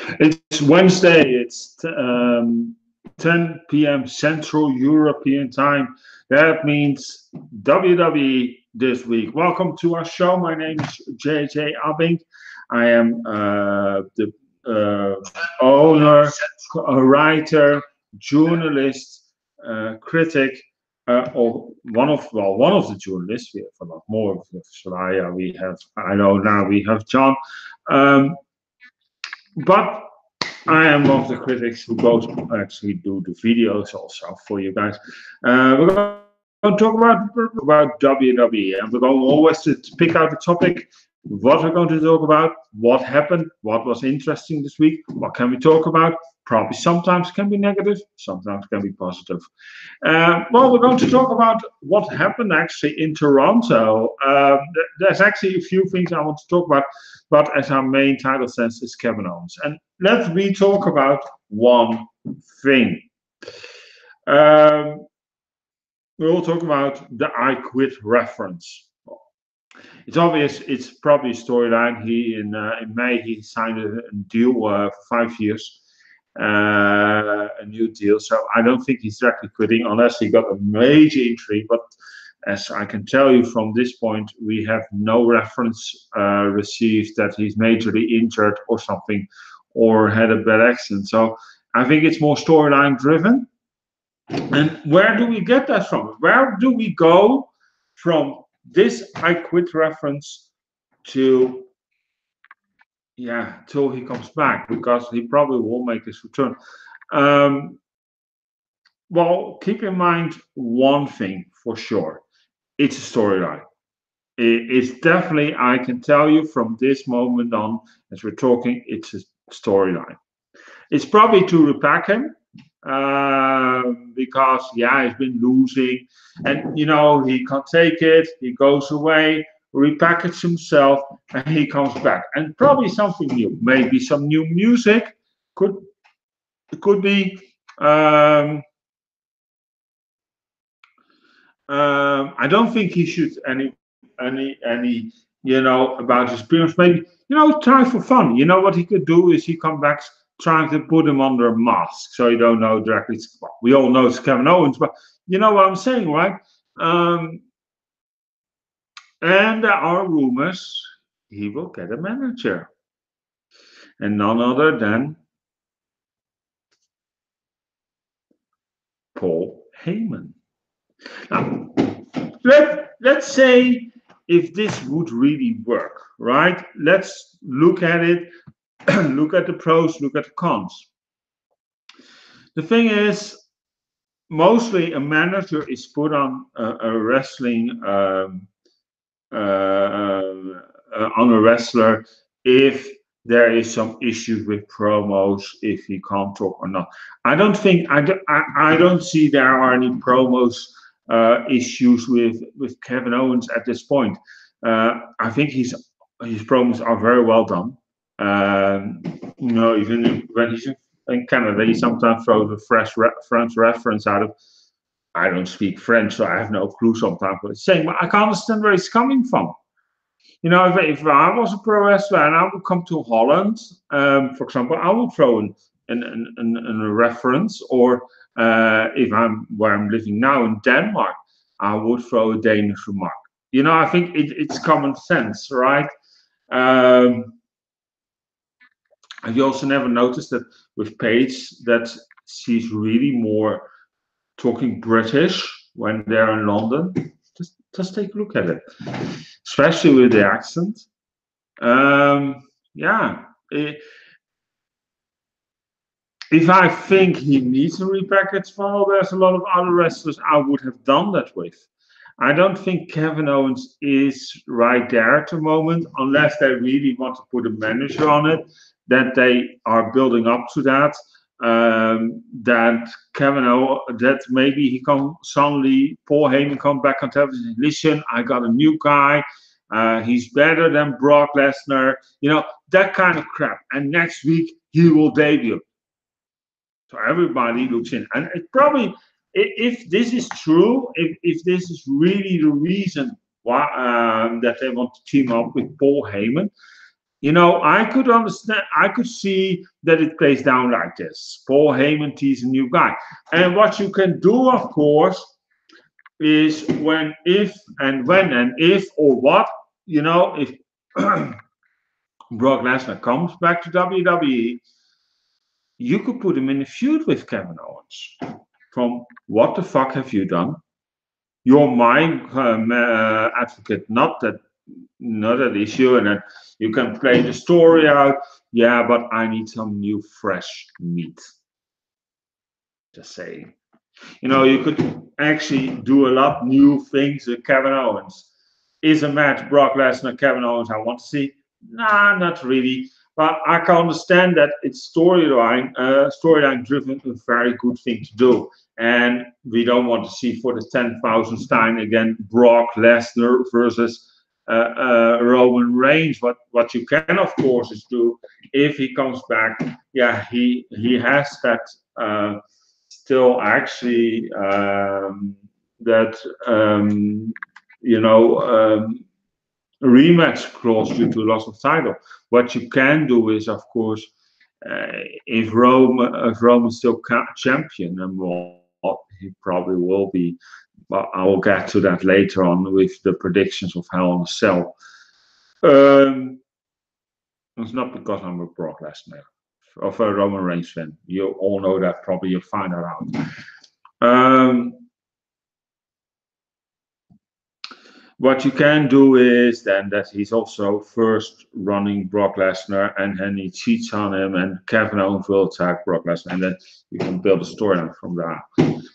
It's Wednesday. It's 10 p.m. Central European Time. That means WWE this week. Welcome to our show. My name is JJ Abbink. I am the owner, writer, journalist, critic, or one of the journalists. We have a lot more. We have Soraya. We have we have John. Um, but I am one of the critics who goes actually do the videos also for you guys. We're going to talk about WWE, and we're going always to pick out a topic. What we're going to talk about, what happened, what was interesting this week, what can we talk about? Probably sometimes can be negative, sometimes can be positive. Well, we're going to talk about what happened actually in Toronto. There's actually a few things I want to talk about, but as our main title says, is Kevin Owens. And let me talk about one thing. We'll talk about the I Quit reference. It's obvious. It's probably a storyline. In May he signed a deal for 5 years, a new deal. So I don't think he's directly quitting unless he got a major injury. But as I can tell you from this point, we have no reference received that he's majorly injured or something, or had a bad accident. So I think it's more storyline driven. And where do we get that from? Where do we go from this I Quit reference to, till he comes back, because he probably will make his return. Well, keep in mind one thing for sure. It's a storyline. It's definitely, I can tell you from this moment on, as we're talking, it's a storyline. It's probably to repack him, because he's been losing, and he can't take it. He goes away, repackages himself, and he comes back, and probably something new, maybe some new music. Could be. I don't think he should any about his appearance. Maybe try for fun. What he could do is he come back, trying to put him under a mask, so you don't know directly. Well, we all know it's Kevin Owens, but you know what I'm saying, right? And there are rumors he will get a manager, and none other than Paul Heyman. Now, let's say if this would really work, right? Let's look at it. Look at the pros, look at the cons. The thing is, mostly a manager is put on a wrestling on a wrestler if there is some issues with promos, if he can't talk or not. I don't see there are any promos issues with Kevin Owens at this point. I think his promos are very well done. Even when he's in Canada, he sometimes throws a French reference out of. I don't speak French, so I have no clue sometimes what he's saying, but I can understand where he's coming from. If I was a pro wrestler and I would come to Holland, for example, I would throw a reference, or if I'm where I'm living now in Denmark, I would throw a Danish remark. I think it's common sense, right? Have you also never noticed that with Paige that she's really more talking British when they're in London? Just take a look at it, especially with the accent. If I think he needs a repackage, well, there's a lot of other wrestlers I would have done that with. I don't think Kevin Owens is right there at the moment, unless they really want to put a manager on it, that they are building up to that. That that maybe he come suddenly, Paul Heyman come back on television. Listen, I got a new guy. He's better than Brock Lesnar. That kind of crap. And next week he will debut. So everybody looks in, and it probably, if this is true, if this is really the reason why that they want to team up with Paul Heyman, You know, I could understand, I could see that it plays down like this. Paul Heyman tees a new guy. And what you can do, of course, is when, if, and when, and if, or what, you know, if Brock Lesnar comes back to WWE, you could put him in a feud with Kevin Owens. From what the fuck have you done? You're my advocate, not that issue, and then you can play the story out. Yeah, but I need some new fresh meat. Just saying. You know, you could actually do a lot new things with Kevin Owens. Is a match Brock Lesnar, Kevin Owens I want to see? Nah, not really. But I can understand that it's storyline driven, a very good thing to do. And we don't want to see for the 10,000th time again Brock Lesnar versus Roman Reigns. What you can, of course, is do if he comes back. Yeah, he has that. Still actually that you know rematch clause due to loss of title. What you can do is, of course, if Roman's still champion, and well, he probably will be, but I will get to that later on with the predictions of Hell in a Cell. It's not because I'm a Brock Lesnar of a Roman Reigns fan. You all know that, probably you'll find that out. What you can do is then that he's also first running Brock Lesnar, and then he cheats on him, and Kevin Owens will attack Brock Lesnar, and then you can build a storyline from that.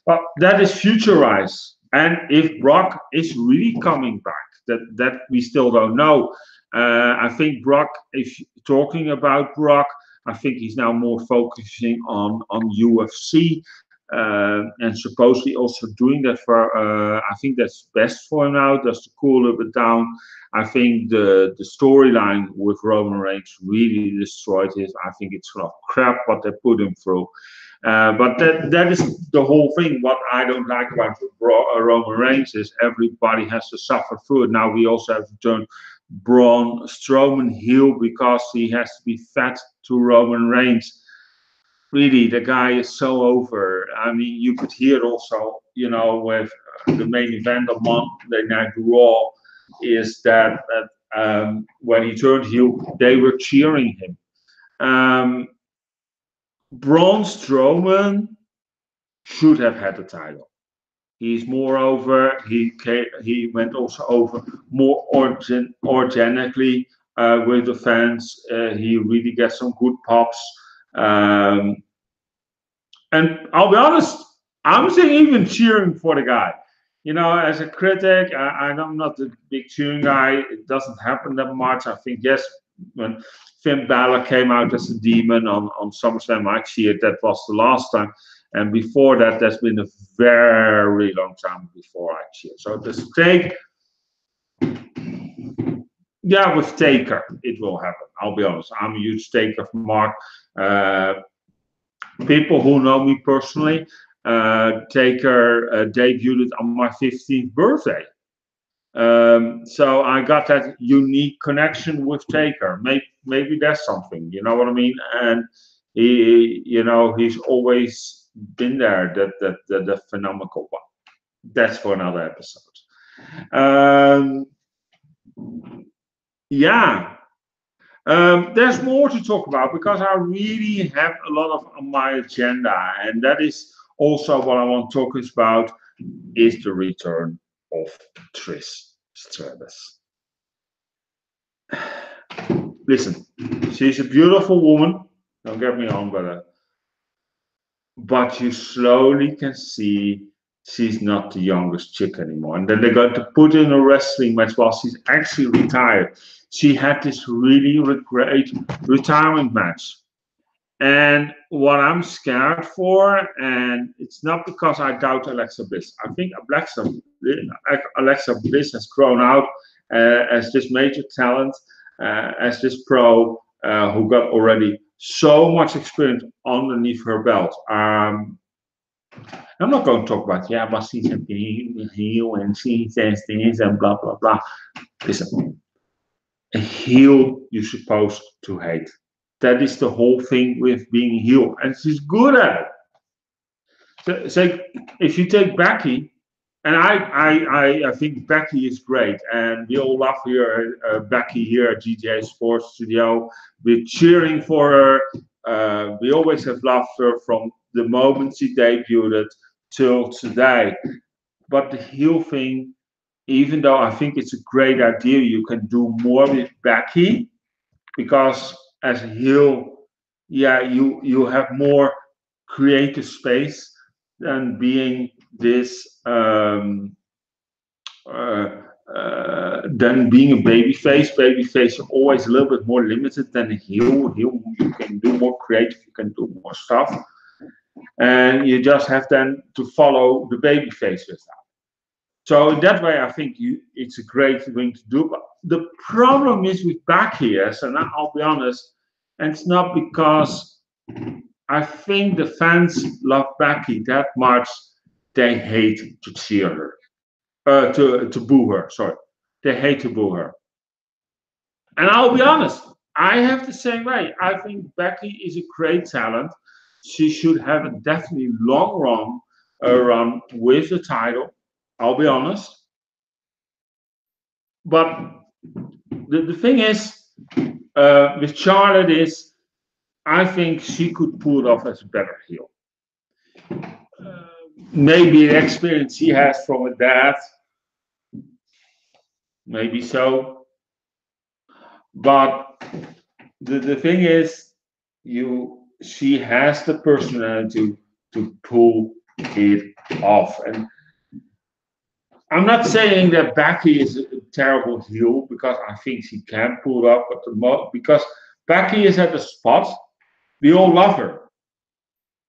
But that is futurized, and if Brock is really coming back, that we still don't know. I think Brock, if talking about Brock, I think he's now more focusing on UFC. And supposedly also doing that for I think that's best for him now, just to cool a bit down. I think the storyline with Roman Reigns really destroyed his. I think it's full of crap what they put him through. But that is the whole thing. What I don't like about Roman Reigns is everybody has to suffer through it. Now we also have to turn Braun Strowman heel because he has to be fat to Roman Reigns. Really, the guy is so over. I mean, you could hear it also, you know, with the main event of Monday Night Raw, is that when he turned heel, they were cheering him. Braun Strowman should have had the title. He's more over. He went also over more organically with the fans. He really gets some good pops. And I'll be honest, I'm even cheering for the guy. You know, as a critic, I'm not a big cheering guy. It doesn't happen that much. I think, yes, when Finn Balor came out as a demon on SummerSlam, I cheered. That was the last time. And before that, there's been a very long time before I cheered. So the stake, yeah, with Taker, it will happen. I'll be honest. I'm a huge Taker for Mark. People who know me personally, Taker debuted on my 15th birthday. So I got that unique connection with Taker. Maybe that's something, you know what I mean? And he, you know, he's always been there. That phenomenal one. That's for another episode. Yeah. There's more to talk about because I really have a lot on my agenda, and that is also what I want to talk about is the return of Trish Stratus. Listen, she's a beautiful woman. Don't get me wrong, but you slowly can see she's not the youngest chick anymore. And then they're going to put in a wrestling match while she's actually retired. She had this really great retirement match. And what I'm scared for, and it's not because I doubt Alexa Bliss. I think Alexa Bliss has grown out as this major talent, as this pro who got already so much experience underneath her belt. I'm not going to talk about, yeah, but she's a heel and she says this and blah, blah, blah. Listen, a heel you're supposed to hate. That is the whole thing with being a heel, and she's good at it. So if you take Becky, and I think Becky is great, and we all love here Becky here at GTA Sports Studio. We're cheering for her. We always have loved her from the moment she debuted till today. But the heel thing, even though I think it's a great idea, you can do more with Becky because as a heel, yeah, you have more creative space than being this than being a baby face. Baby face are always a little bit more limited than a heel. Heel you can do more creative, you can do more stuff, and you just have then to follow the baby face with that. So in that way, I think it's a great thing to do. But the problem is with backiers, and I'll be honest, and it's not because I think the fans love Becky that much. They hate to cheer her, to boo her. Sorry, they hate to boo her. And I'll be honest, I have the same way. I think Becky is a great talent. She should have a definitely long run with the title. I'll be honest. But the thing is, with Charlotte is, I think she could pull it off as a better heel. Maybe the experience she has from her dad, maybe so. But the thing is, she has the personality to pull it off. And I'm not saying that Becky is a terrible heel because I think she can pull it off, but because Becky is at the spot, we all love her,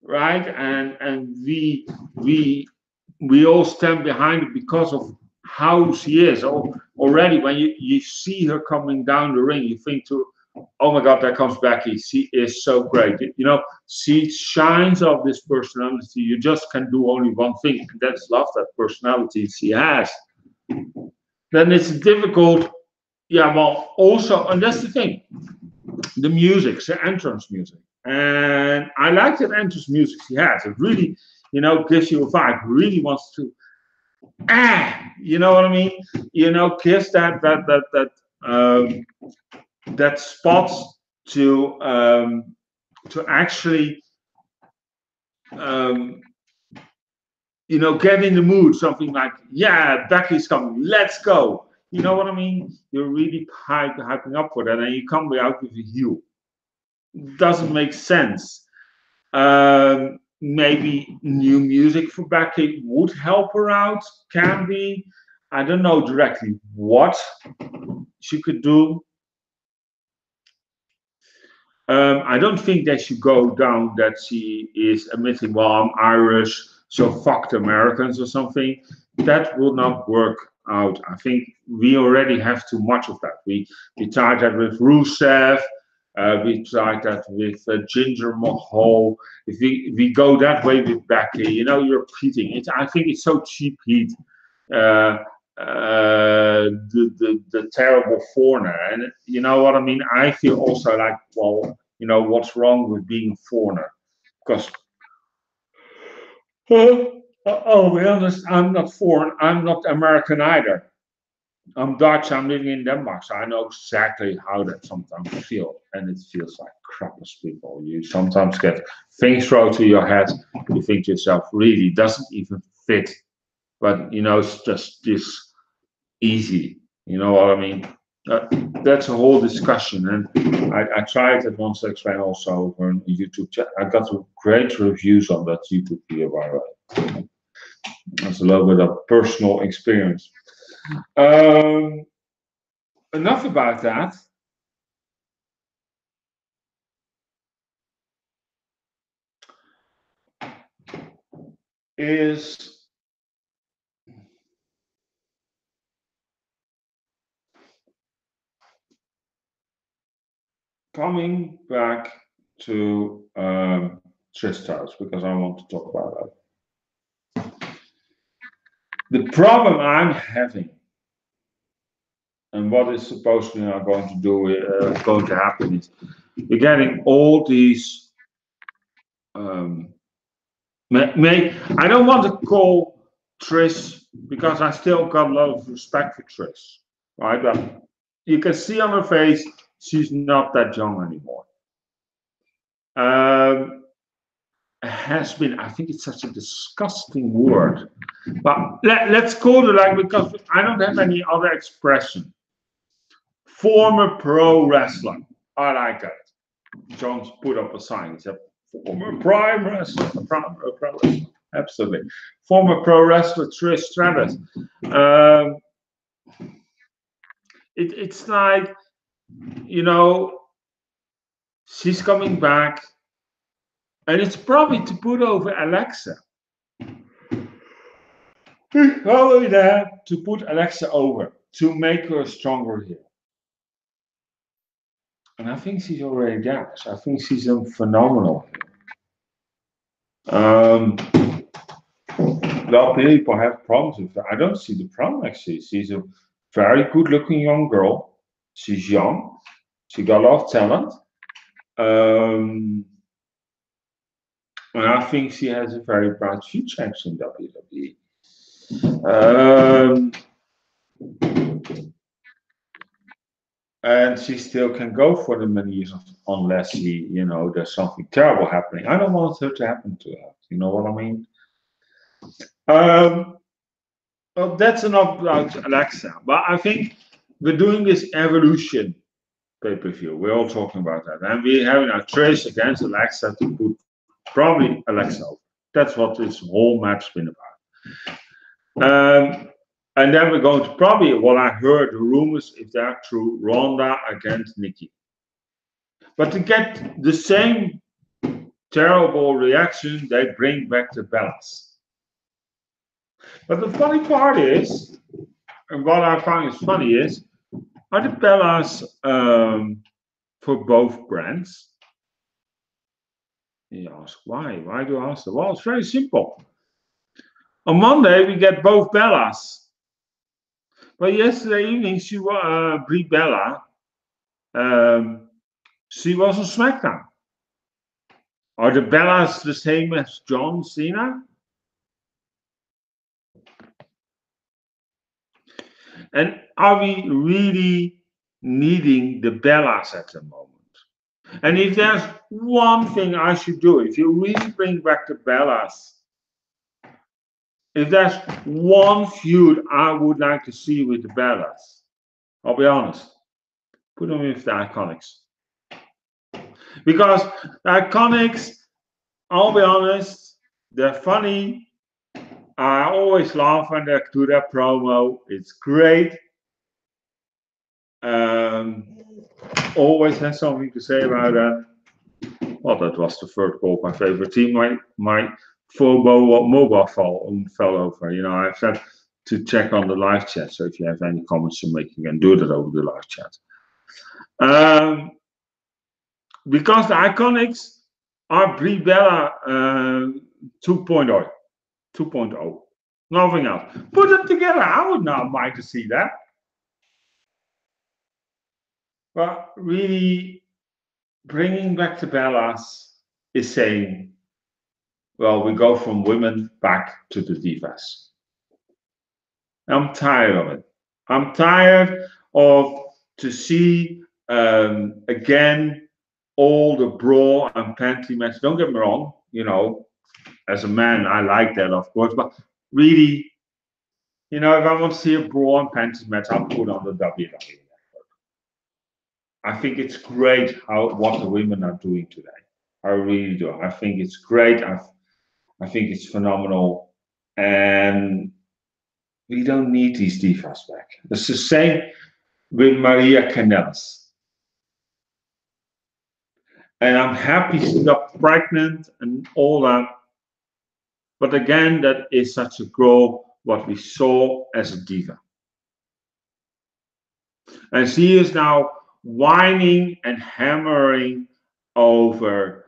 right? And we all stand behind it because of how she is. Already when you see her coming down the ring, you think to, oh my God, there comes Becky. She is so great. You know, she shines off this personality. You just can do only one thing, and that's love that personality she has. Then it's difficult. Yeah, well, also, and that's the thing, the music, the entrance music. And I like that entrance music she has. It really, gives you a vibe. Really wants to, you know what I mean? Kiss that spot to actually get in the mood. Something like, yeah, Becky's coming, let's go. You know what I mean? You're really hyping up for that, and you come out with a heel. Doesn't make sense. Maybe new music for Becky would help her out. Can be. I don't know directly what she could do. I don't think they should go down that she is admitting, well, I'm Irish, so fuck the Americans or something. That will not work out. I think we already have too much of that. We tried that with Rusev. We tried that with Jinder Mahal. If we go that way with Becky, you're repeating it. I think it's so cheap heat. The terrible foreigner, and you know what I mean. I feel also like, well, what's wrong with being a foreigner? Because I'll be honest, I'm not foreign. I'm not American either. I'm Dutch. I'm living in Denmark, so I know exactly how that sometimes feels, and it feels like crap as people. You sometimes get things thrown to your head. You think to yourself, really doesn't even fit, but it's just this easy. You know what I mean? That's a whole discussion, and I tried it once to explain also on YouTube chat. I got great reviews on that YouTube video, by the way. That's a little bit of personal experience. Enough about that. Is coming back to Trish because I want to talk about that. The problem I'm having And what is supposedly now going to do, going to happen is you're getting all these. I don't want to call Trish because I still got a lot of respect for Trish, right? But you can see on her face she's not that young anymore. Has been, I think it's such a disgusting word, but let's call it like, because I don't have any other expression. Former pro wrestler. I like that. Jones put up a sign. He said, former prime wrestler. Pro wrestler. Absolutely. Former pro wrestler Trish Stratus. It's like, you know, she's coming back. And it's probably to put over Alexa. Probably there to put Alexa over, to make her stronger here. And I think she's already there. So I think she's phenomenal. A lot of people have problems with her. I don't see the problem actually. She's a very good looking young girl. She's young. She got a lot of talent. And I think she has a very bright future actually in WWE. And she still can go for the many years unless there's something terrible happening. I don't want her to happen to her. You know what I mean? Well, that's enough about Alexa. But I think we're doing this Evolution pay-per-view. We're all talking about that. And we're having a Trish against Alexa to put probably Alexa over. That's what this whole match's been about. And then we're going to probably, what I heard, the rumors, if they're true, Ronda against Nikki. But to get the same terrible reaction, they bring back the Bellas. But the funny part is, and what I find is funny is, are the Bellas for both brands? You ask, why? Why do I ask that? Well, it's very simple. On Monday, we get both Bellas. But yesterday evening, Brie Bella, she was on SmackDown. Are the Bellas the same as John Cena? And are we really needing the Bellas at the moment? And if there's one thing I should do, if you really bring back the Bellas, if there's one feud I would like to see with the Bellas, I'll be honest, put them with the Iconics. Because the Iconics, I'll be honest, they're funny. I always laugh when they do their promo. It's great. Always has something to say about that. Well, that was the third goal of my favorite team. My mobile phone fell over. I've said to check on the live chat. So if you have any comments to make, you can do that over the live chat. Because the Iconics are Brie Bella 2.0. 2.0. Nothing else. Put them together. I would not mind to see that. But really, bringing back the Bellas is saying, well, we go from women back to the divas. I'm tired of it. I'm tired of to see again all the bra and panty matches. Don't get me wrong, as a man, I like that, of course, but really, if I want to see a bra and panty match, I'll put on the WWE Network. I think it's great what the women are doing today. I really do. I think it's great. I think it's phenomenal, and we don't need these divas back. It's the same with Maria Kanellis. And I'm happy she got pregnant and all that. But again, that is such a girl, what we saw as a diva. And she is now whining and hammering over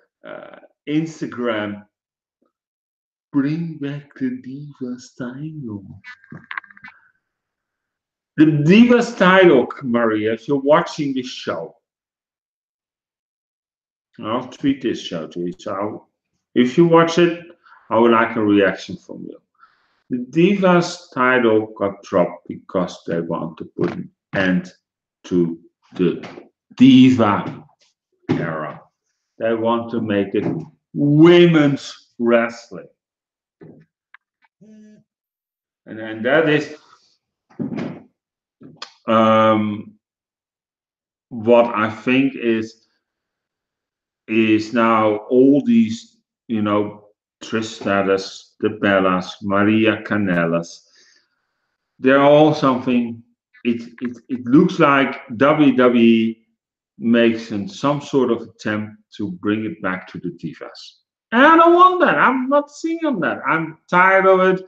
Instagram. Bring back the diva style. The Divas title, Maria, if you're watching this show, I'll tweet this show to you. So if you watch it, I would like a reaction from you. The Divas title got dropped because they want to put an end to the Diva era. They want to make it women's wrestling. And that is what I think is now all these, you know, Trish Stratus, the Bellas, Maria Kanellas, they're all something. It looks like WWE makes some sort of attempt to bring it back to the Divas. And I don't want that. I'm not seeing that. I'm tired of it.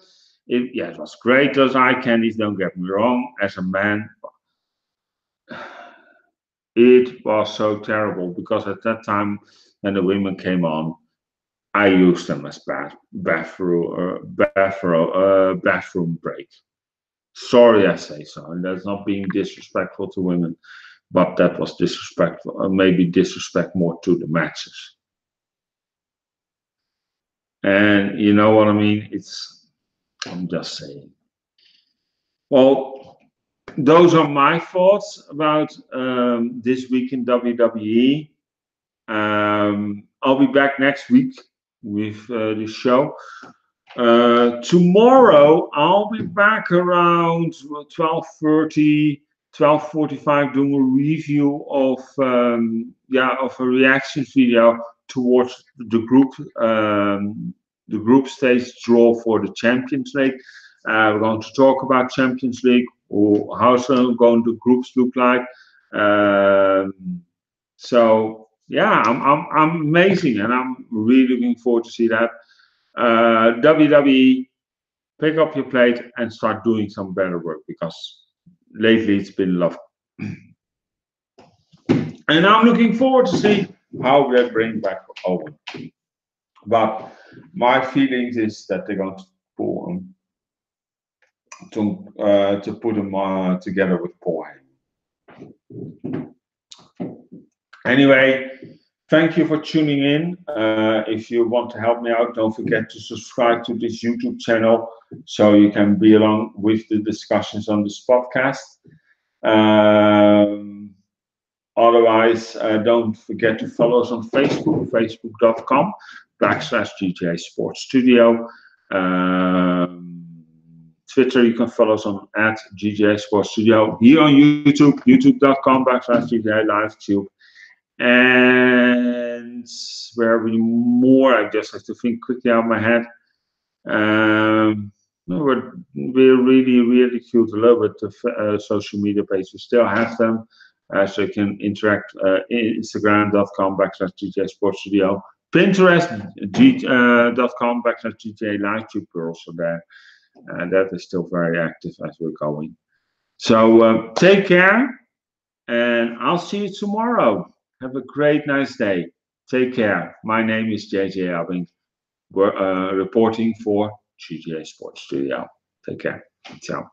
It was great, those eye candies, don't get me wrong, as a man. It was so terrible because at that time when the women came on, I used them as bathroom break. Sorry, I say so, and that's not being disrespectful to women, but that was disrespectful, maybe disrespect more to the matches. And you know what I mean? I'm just saying. Well, those are my thoughts about this week in WWE. I'll be back next week with the show. Tomorrow I'll be back around 12:30, 12:45 doing a review of a reaction video towards the group stage draw for the Champions League. We're going to talk about Champions League or how's going the groups look like. So yeah, I'm amazing, and I'm really looking forward to see that. WWE, pick up your plate and start doing some better work, because lately it's been lovely. And I'm looking forward to see how they bring back Owens. But my feelings is that they're going to pull him to put him together with Paul Heyman. Anyway, thank you for tuning in. If you want to help me out, don't forget to subscribe to this YouTube channel so you can be along with the discussions on this podcast. Otherwise, don't forget to follow us on Facebook, facebook.com/JJ Sports Studio. Twitter, you can follow us on @JJ Sports Studio. Here on YouTube, youtube.com/JJ LiveTube. And where are we more? I just have to think quickly out of my head. We're really, really cute a little bit of social media pages. We still have them, so you can interact. Instagram.com/JJ Sports Studio. Pinterest.com/JJ LiveTube. We're also there. And that is still very active as we're going. So take care, and I'll see you tomorrow. Have a great, nice day. Take care. My name is JJ Abbink. We're reporting for JJ Sports Studio. Take care. Ciao.